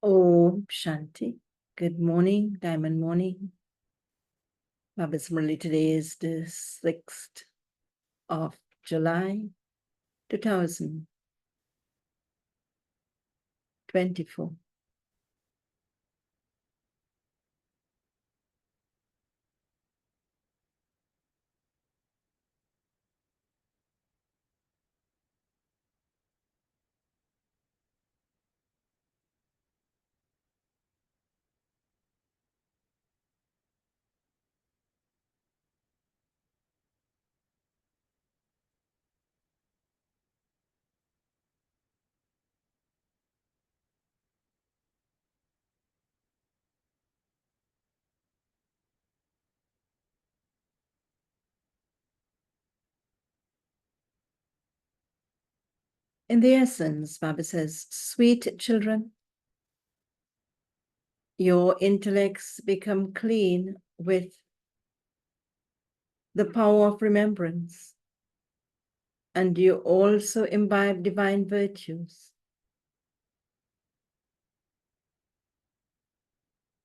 Om Shanti. Good morning, Diamond Morning. Baba's Murli. Today is the 6th of July, 2024. In the essence, Baba says, sweet children, your intellects become clean with the power of remembrance, and you also imbibe divine virtues.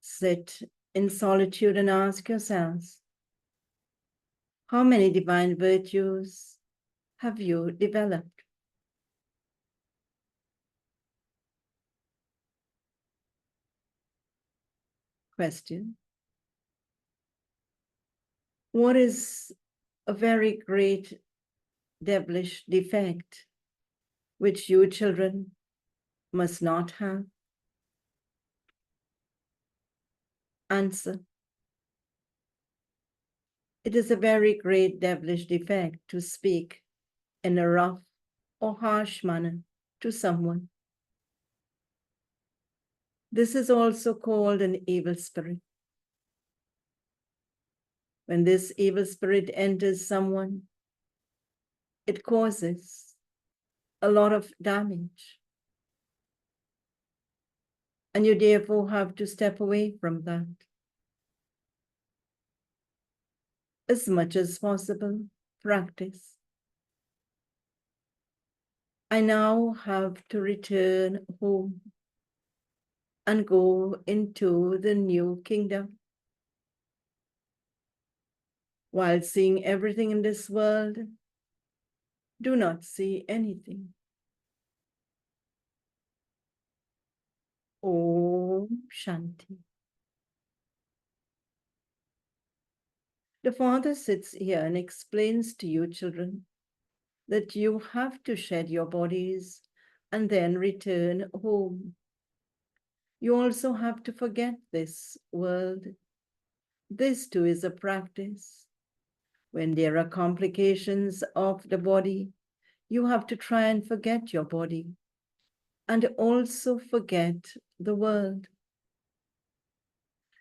Sit in solitude and ask yourselves, how many divine virtues have you developed? Question. What is a very great devilish defect which you children must not have? Answer. It is a very great devilish defect to speak in a rough or harsh manner to someone. This is also called an evil spirit. When this evil spirit enters someone, it causes a lot of damage. And you therefore have to step away from that. As much as possible, practice. I now have to return home and go into the new kingdom. While seeing everything in this world, do not see anything. Om Shanti. The Father sits here and explains to you, children, that you have to shed your bodies and then return home. You also have to forget this world. This too is a practice. When there are complications of the body, you have to try and forget your body and also forget the world.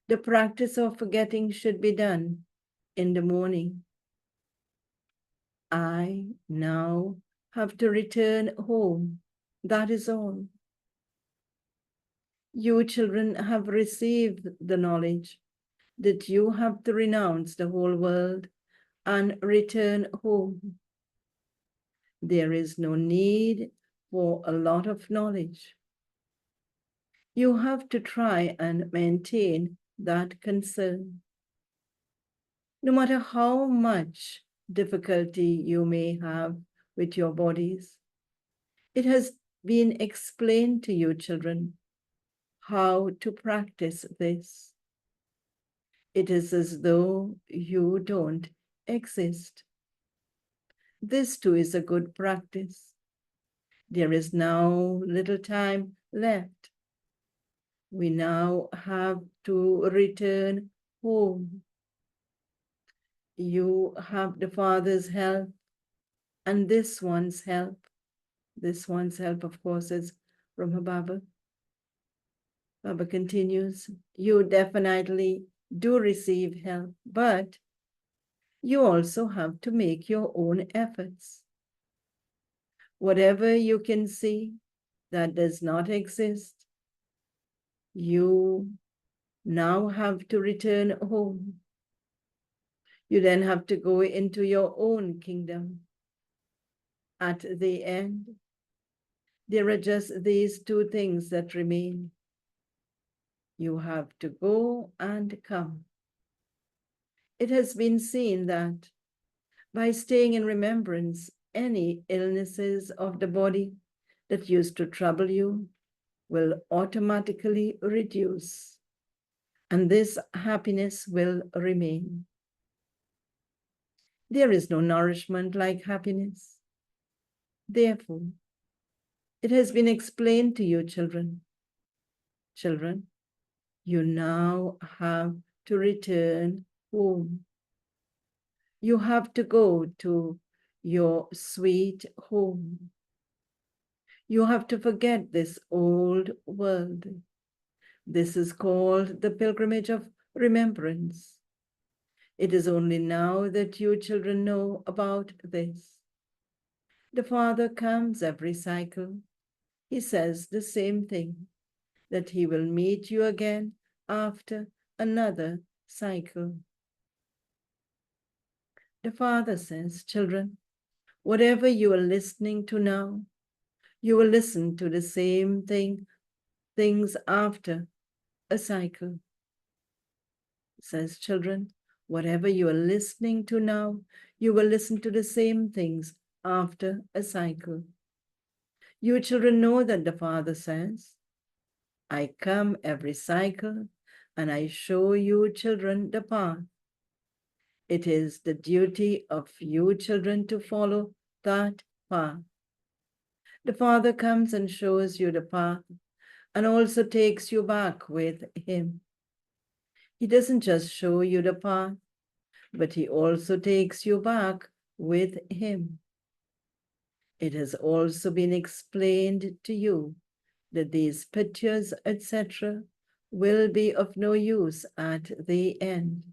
The practice of forgetting should be done in the morning. I now have to return home. That is all. You children have received the knowledge that you have to renounce the whole world and return home. There is no need for a lot of knowledge. You have to try and maintain that concern. No matter how much difficulty you may have with your bodies, it has been explained to you, children, how to practice this. It is as though you don't exist. This too is a good practice. There is now little time left. We now have to return home. You have the Father's help and this one's help. This one's help, of course, is from her Baba. Baba continues, you definitely do receive help, but you also have to make your own efforts. Whatever you can see that does not exist, you now have to return home. You then have to go into your own kingdom. At the end, there are just these two things that remain. You have to go and come. It has been seen that by staying in remembrance, any illnesses of the body that used to trouble you will automatically reduce, and this happiness will remain. There is no nourishment like happiness. Therefore, it has been explained to you, children. Children, you now have to return home. You have to go to your sweet home. You have to forget this old world. This is called the pilgrimage of remembrance. It is only now that you children know about this. The Father comes every cycle. He says the same thing, that he will meet you again after another cycle. The Father says, children, whatever you are listening to now, you will listen to the same things after a cycle. It says, children, whatever you are listening to now, you will listen to the same things after a cycle. You children know that the Father says, I come every cycle and I show you children the path. It is the duty of you children to follow that path. The Father comes and shows you the path and also takes you back with him. He doesn't just show you the path, but he also takes you back with him. It has also been explained to you that these pictures, etc., will be of no use at the end.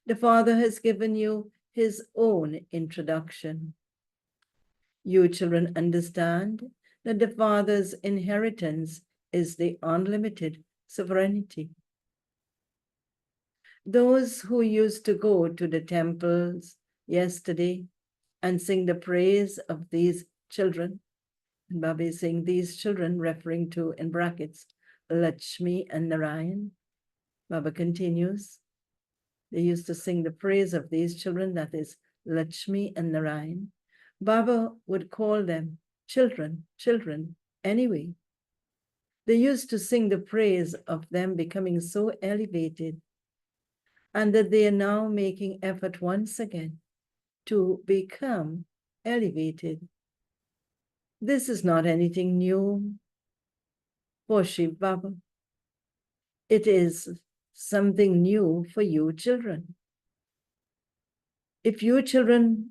The Father has given you his own introduction. You children understand that the Father's inheritance is the unlimited sovereignty. Those who used to go to the temples yesterday and sing the praise of these children, and Baba is saying these children, referring to, in brackets, Lakshmi and Narayan. Baba continues, they used to sing the praise of these children, that is Lakshmi and Narayan. Baba would call them children, children, anyway. They used to sing the praise of them becoming so elevated, and that they are now making effort once again to become elevated. This is not anything new for Shiv Baba. It is something new for you children. If you children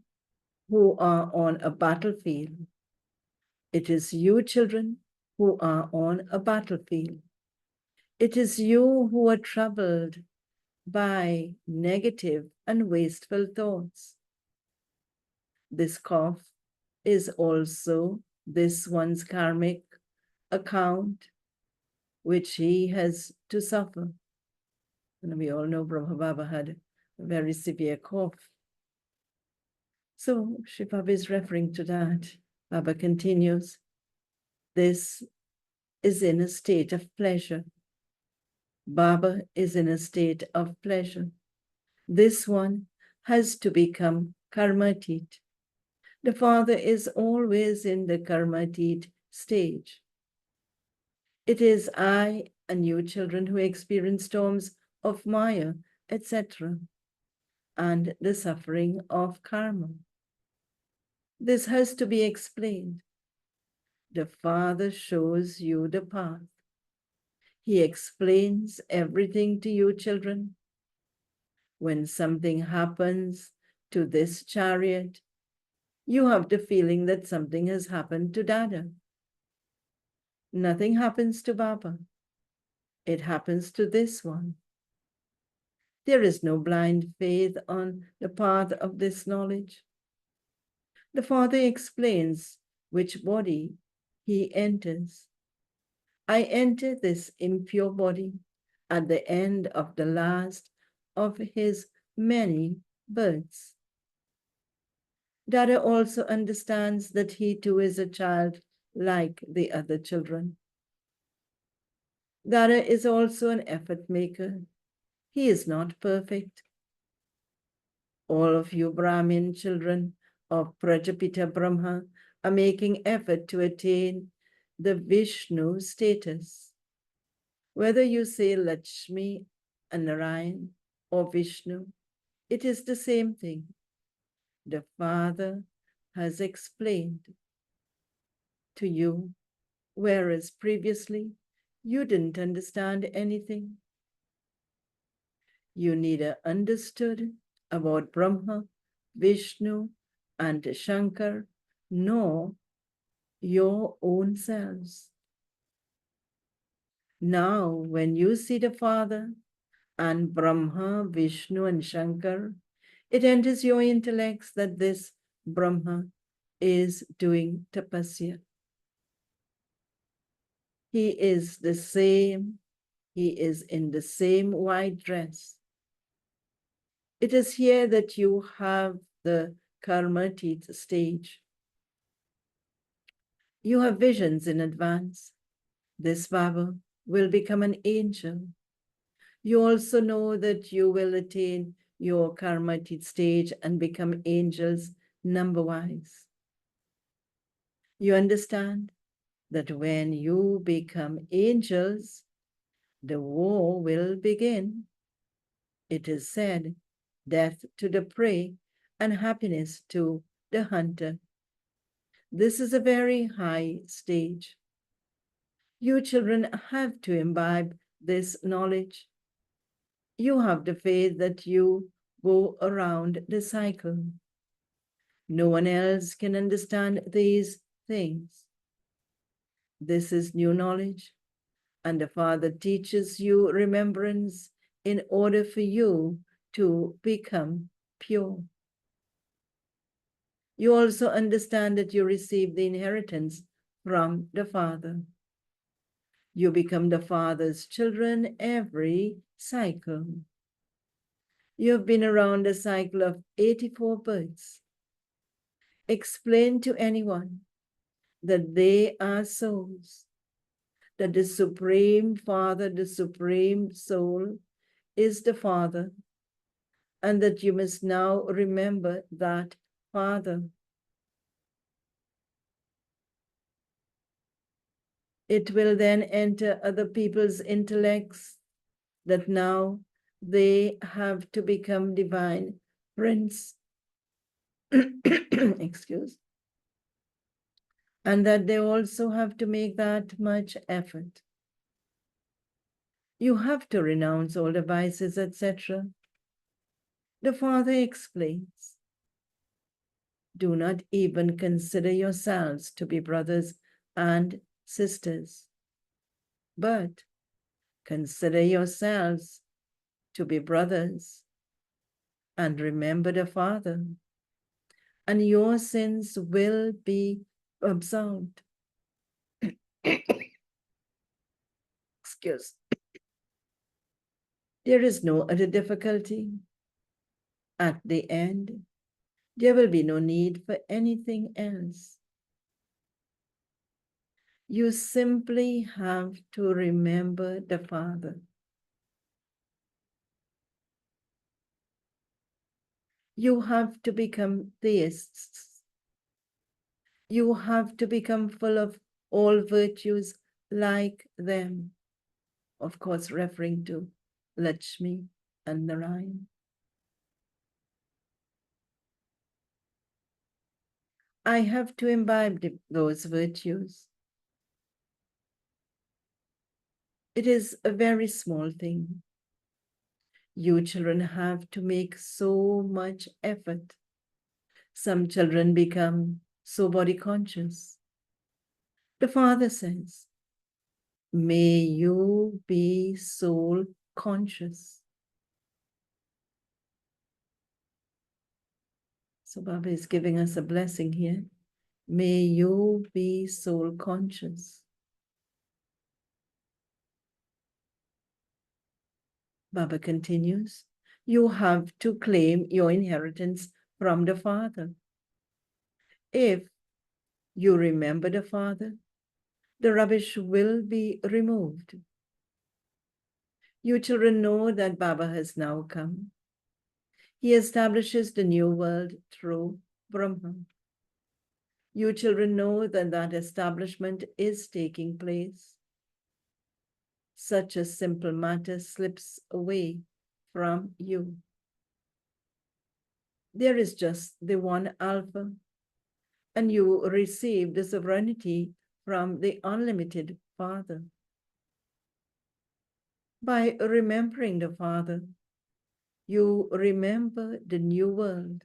who are on a battlefield, it is you children who are on a battlefield. It is you who are troubled by negative and wasteful thoughts. This cough is also this one's karmic account, which he has to suffer. And we all know Brahma Baba had a very severe cough. So Shri Baba is referring to that. Baba continues, this is in a state of pleasure. Baba is in a state of pleasure. This one has to become karmatit. The Father is always in the karmatit stage. It is I and you children who experience storms of Maya, etc., and the suffering of karma. This has to be explained. The Father shows you the path. He explains everything to you, children. When something happens to this chariot, you have the feeling that something has happened to Dada. Nothing happens to Baba. It happens to this one. There is no blind faith on the path of this knowledge. The Father explains which body he enters. I enter this impure body at the end of the last of his many births. Dada also understands that he too is a child like the other children. Dara is also an effort maker. He is not perfect. All of you Brahmin children of Prajapita Brahma are making effort to attain the Vishnu status. Whether you say Lakshmi and Narayan or Vishnu, it is the same thing. The Father has explained to you, whereas previously you didn't understand anything. You neither understood about Brahma, Vishnu, and Shankar, nor your own selves. Now, when you see the Father and Brahma, Vishnu, and Shankar, it enters your intellects that this Brahma is doing tapasya. He is the same, he is in the same white dress. It is here that you have the Karmatit stage. You have visions in advance. This Baba will become an angel. You also know that you will attain your Karmatit stage and become angels number-wise. You understand that when you become angels, the war will begin. It is said, death to the prey and happiness to the hunter. This is a very high stage. You children have to imbibe this knowledge. You have the faith that you go around the cycle. No one else can understand these things. This is new knowledge, and the Father teaches you remembrance in order for you to become pure. You also understand that you receive the inheritance from the Father. You become the Father's children every cycle. You have been around a cycle of 84 births. Explain to anyone that they are souls, that the Supreme Father, the Supreme Soul, is the Father, and that you must now remember that Father. It will then enter other people's intellects that now they have to become divine prince, excuse, and that they also have to make that much effort. You have to renounce all the vices, etc. The Father explains, do not even consider yourselves to be brothers and sisters, but consider yourselves to be brothers and remember the Father, and your sins will be absolved. Excuse. There is no other difficulty. At the end, there will be no need for anything else. You simply have to remember the Father. You have to become theists. You have to become full of all virtues like them. Of course, referring to Lakshmi and Narayan. I have to imbibe those virtues. It is a very small thing. You children have to make so much effort. Some children become so body conscious. The Father says, may you be soul conscious. So Baba is giving us a blessing here. May you be soul conscious. Baba continues, you have to claim your inheritance from the Father. If you remember the Father, the rubbish will be removed. You children know that Baba has now come. He establishes the new world through Brahma. You children know that that establishment is taking place. Such a simple matter slips away from you. There is just the one Alpha, and you receive the sovereignty from the unlimited Father. By remembering the Father, you remember the new world.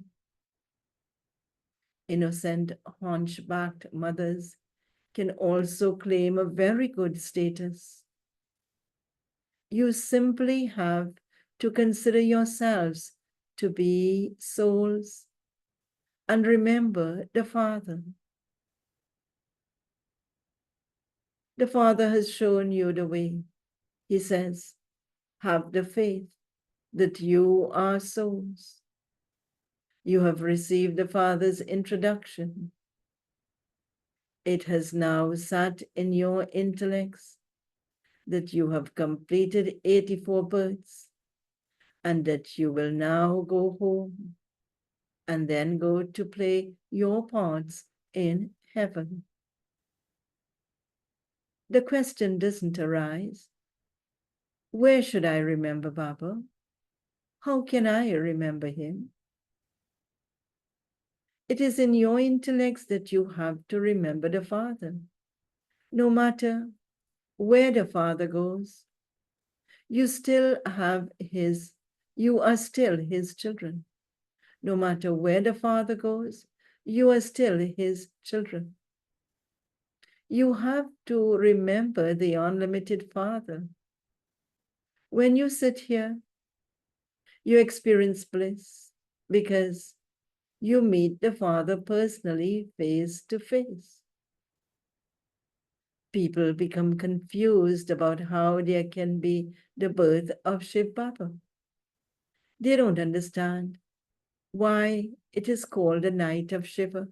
Innocent, hunchbacked mothers can also claim a very good status. You simply have to consider yourselves to be souls and remember the Father. The Father has shown you the way. He says, have the faith that you are souls. You have received the Father's introduction. It has now sat in your intellects that you have completed 84 births and that you will now go home and then go to play your parts in heaven. The question doesn't arise, where should I remember Baba? How can I remember him? It is in your intellects that you have to remember the Father. No matter where the Father goes, you are still his children. No matter where the Father goes, you are still his children. You have to remember the unlimited Father. When you sit here, you experience bliss because you meet the Father personally, face to face. People become confused about how there can be the birth of Shiv Baba. They don't understand why it is called the night of Shiva.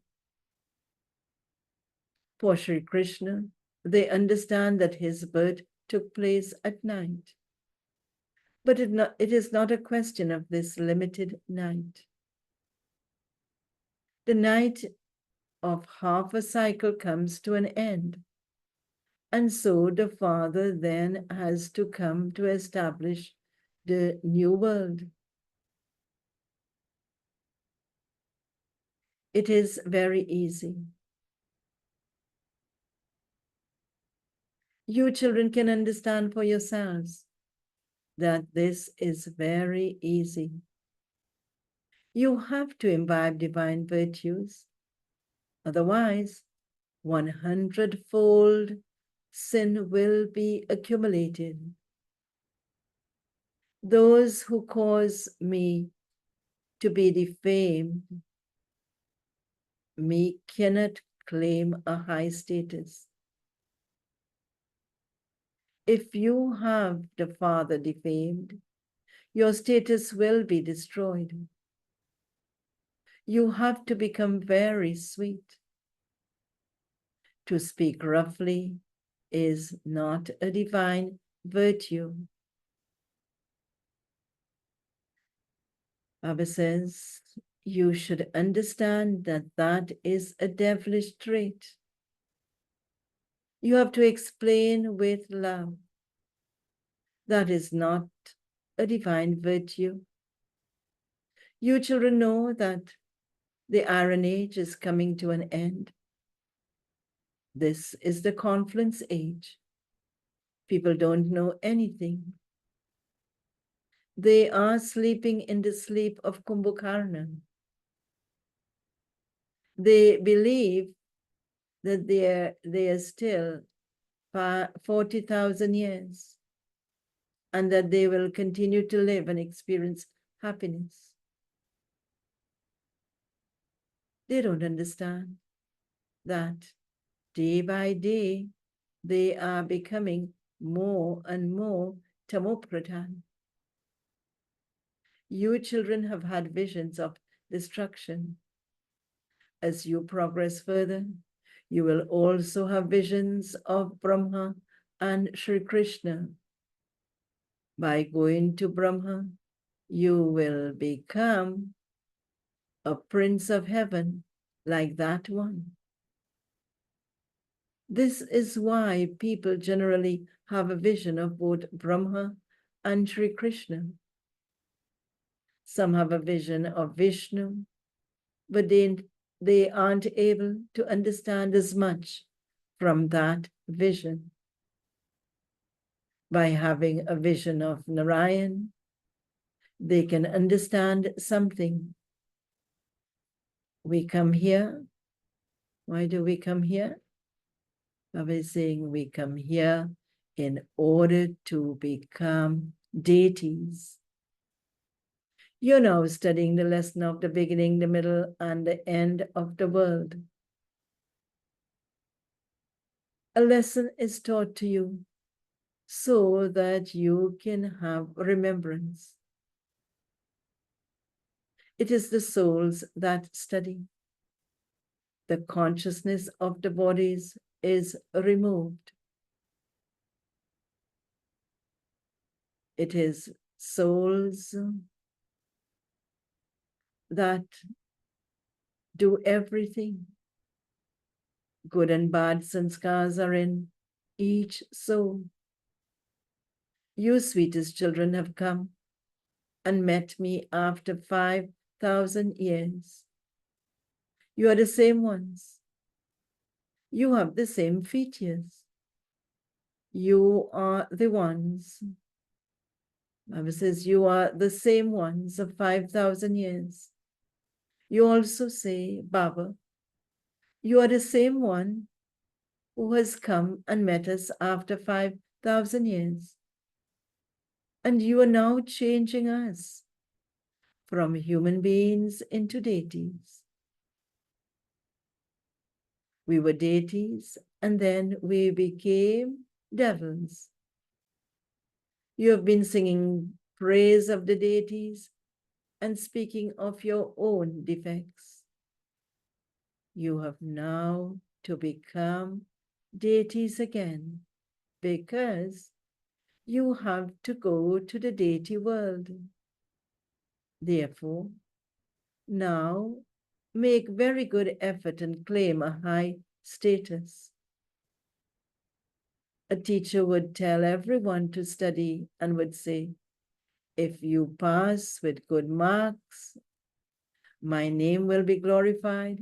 For Sri Krishna, they understand that his birth took place at night. But it is not a question of this limited night. The night of half a cycle comes to an end. And so the Father then has to come to establish the new world. It is very easy. You children can understand for yourselves that this is very easy. You have to imbibe divine virtues. Otherwise, 100-fold sin will be accumulated. Those who cause me to be defamed, me cannot claim a high status. If you have the Father defamed, your status will be destroyed. You have to become very sweet. To speak roughly is not a divine virtue. Baba says, you should understand that that is a devilish trait. You have to explain with love. That is not a divine virtue. You children know that the Iron Age is coming to an end. This is the confluence age. People don't know anything. They are sleeping in the sleep of Kumbhakarna. They believe that they are still 40,000 years and that they will continue to live and experience happiness. They don't understand that day by day, they are becoming more and more tamopradhan. You children have had visions of destruction. As you progress further, you will also have visions of Brahma and Sri Krishna. By going to Brahma, you will become a prince of heaven like that one. This is why people generally have a vision of both Brahma and Sri Krishna. Some have a vision of Vishnu, but they aren't able to understand as much from that vision. By having a vision of Narayan, they can understand something. We come here. Why do we come here? Baba is saying we come here in order to become deities. You're now studying the lesson of the beginning, the middle, and the end of the world. A lesson is taught to you so that you can have remembrance. It is the souls that study. The consciousness of the bodies is removed. It is souls that do everything. Good and bad sanskars are in each soul. You sweetest children have come and met me after 5,000 years. You are the same ones. You have the same features. You are the ones. Baba says you are the same ones of 5,000 years. You also say, Baba, you are the same one who has come and met us after 5,000 years. And you are now changing us from human beings into deities. We were deities, and then we became devils. You have been singing praise of the deities and speaking of your own defects. You have now to become deities again, because you have to go to the deity world. Therefore, now make very good effort and claim a high status. A teacher would tell everyone to study and would say, if you pass with good marks, my name will be glorified,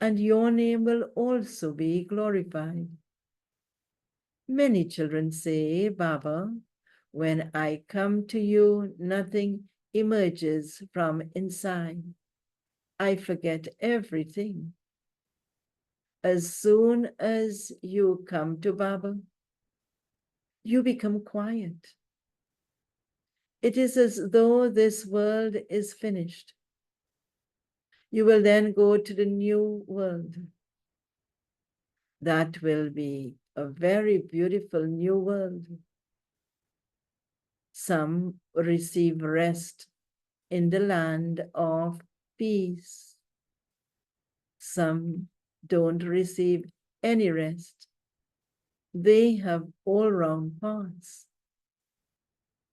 and your name will also be glorified. Many children say, Baba, when I come to you, nothing emerges from inside. I forget everything. As soon as you come to Baba, you become quiet. It is as though this world is finished. You will then go to the new world. That will be a very beautiful new world. Some receive rest in the land of peace. Some don't receive any rest. They have all-round paths.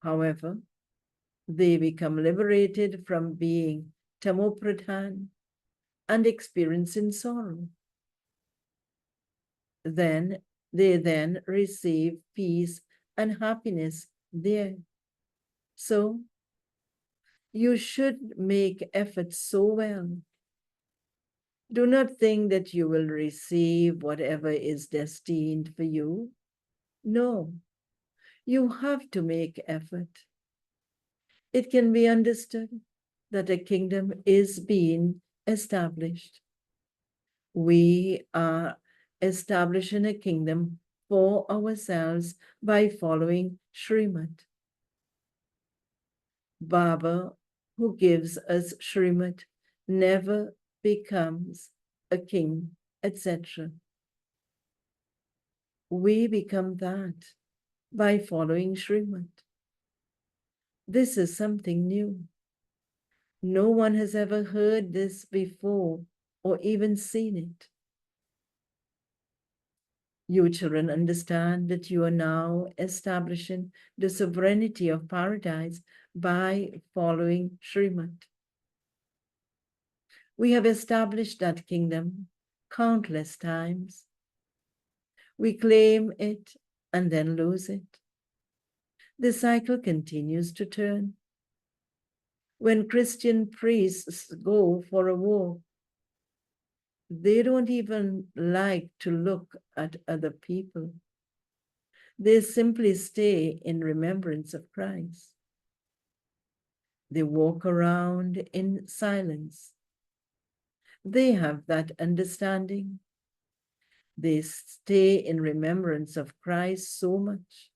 However, they become liberated from being tamopradhan and experiencing sorrow. Then they receive peace and happiness there. So you should make efforts so well. Do not think that you will receive whatever is destined for you. No, you have to make effort. It can be understood that a kingdom is being established. We are establishing a kingdom for ourselves by following Srimad. Baba, who gives us Srimad, never becomes a king, etc. We become that by following Srimad. This is something new. No one has ever heard this before or even seen it. You children understand that you are now establishing the sovereignty of paradise by following Srimad. We have established that kingdom countless times. We claim it and then lose it. The cycle continues to turn. When Christian priests go for a walk, they don't even like to look at other people. They simply stay in remembrance of Christ. They walk around in silence. They have that understanding. They stay in remembrance of Christ so much.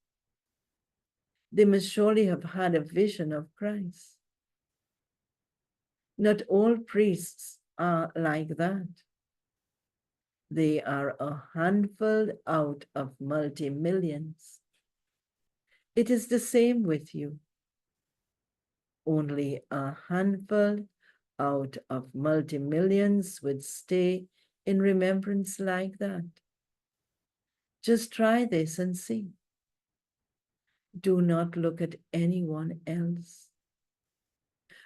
They must surely have had a vision of Christ. Not all priests are like that. They are a handful out of multi-millions. It is the same with you. Only a handful out of multi-millions would stay in remembrance like that. Just try this and see. Do not look at anyone else.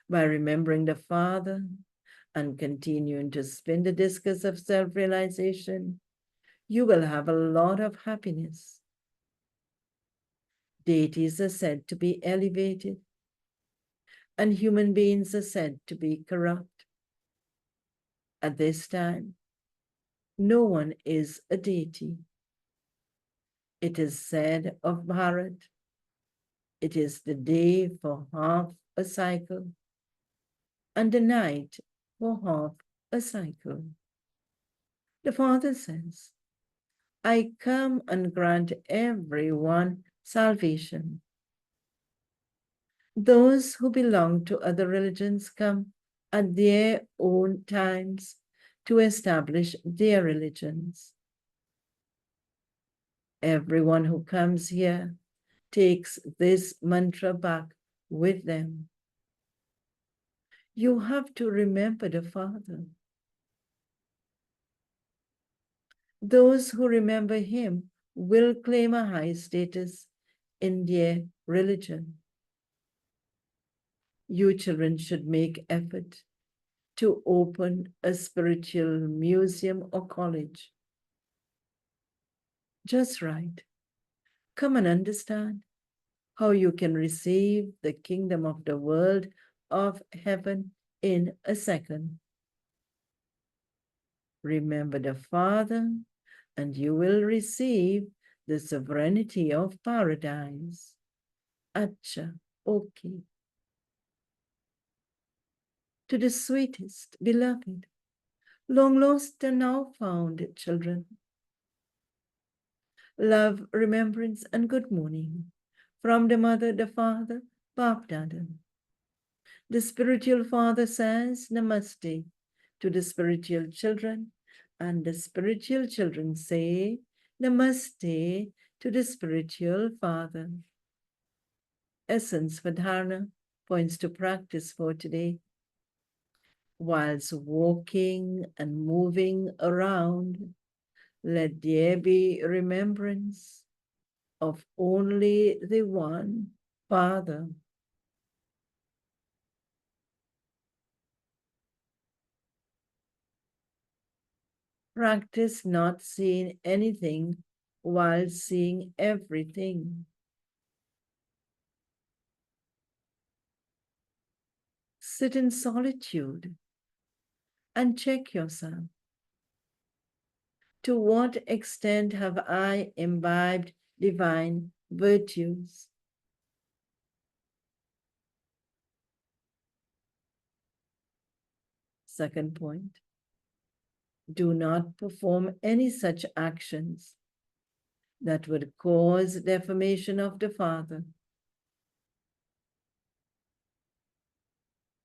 By remembering the Father and continuing to spin the discus of self-realization, you will have a lot of happiness. Deities are said to be elevated, and human beings are said to be corrupt. At this time, no one is a deity. It is said of Bharat, it is the day for half a cycle, and the night for half a cycle. The Father says, I come and grant everyone salvation. Those who belong to other religions come at their own times to establish their religions. Everyone who comes here takes this mantra back with them. You have to remember the Father. Those who remember him will claim a high status in their religion. You children should make effort to open a spiritual museum or college. Just right. Come and understand how you can receive the kingdom of the world of heaven in a second. Remember the Father, and you will receive the sovereignty of paradise. Acha, okay. To the sweetest, beloved, long lost and now found children. Love, remembrance, and good morning from the Mother, the Father, Bap Dada. The spiritual father says Namaste to the spiritual children, and the spiritual children say Namaste to the spiritual father. Essence for dharana points to practice for today. Whilst walking and moving around, let there be remembrance of only the one Father. Practice not seeing anything while seeing everything. Sit in solitude and check yourself. To what extent have I imbibed divine virtues? Second point, do not perform any such actions that would cause defamation of the Father.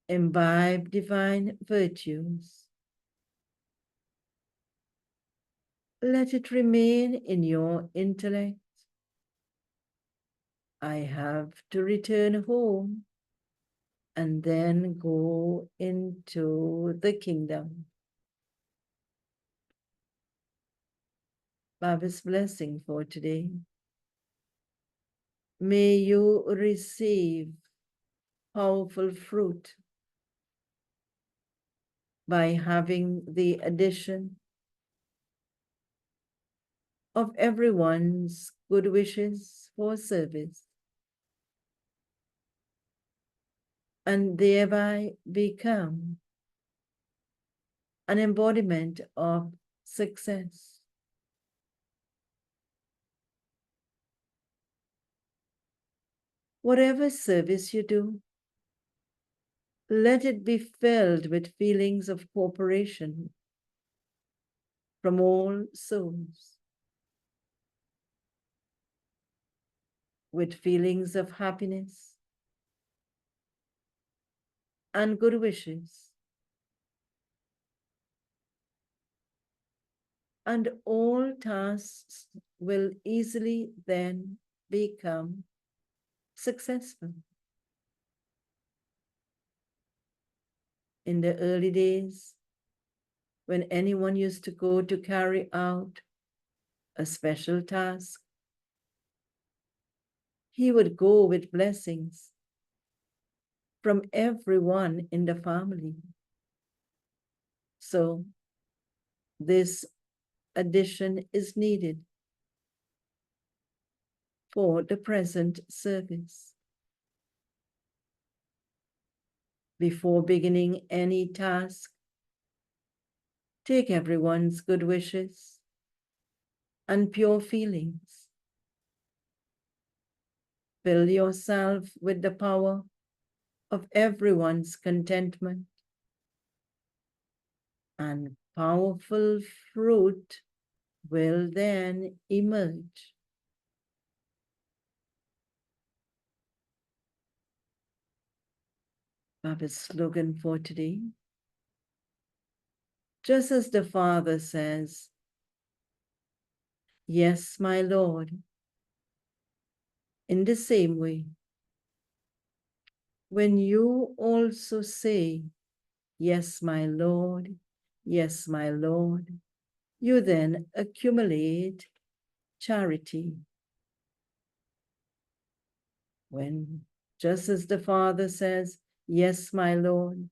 Imbibe divine virtues. Let it remain in your intellect. I have to return home and then go into the kingdom. Baba's blessing for today. May you receive powerful fruit by having the addition of everyone's good wishes for service, and thereby become an embodiment of success. Whatever service you do, let it be filled with feelings of cooperation from all souls, with feelings of happiness and good wishes, and all tasks will easily then become successful. In the early days, when anyone used to go to carry out a special task, he would go with blessings from everyone in the family. So this addition is needed for the present service. Before beginning any task, take everyone's good wishes and pure feelings. Fill yourself with the power of everyone's contentment, and powerful fruit will then emerge. Baba's slogan for today. Just as the Father says, "Yes, my Lord," in the same way, when you also say, "Yes, my Lord, yes, my Lord," you then accumulate charity. When, just as the Father says, "Yes, my Lord,"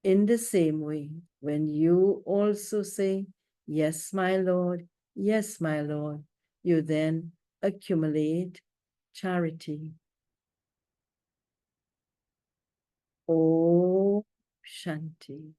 in the same way, when you also say, "Yes, my Lord, yes, my Lord," you then accumulate charity. Om Shanti.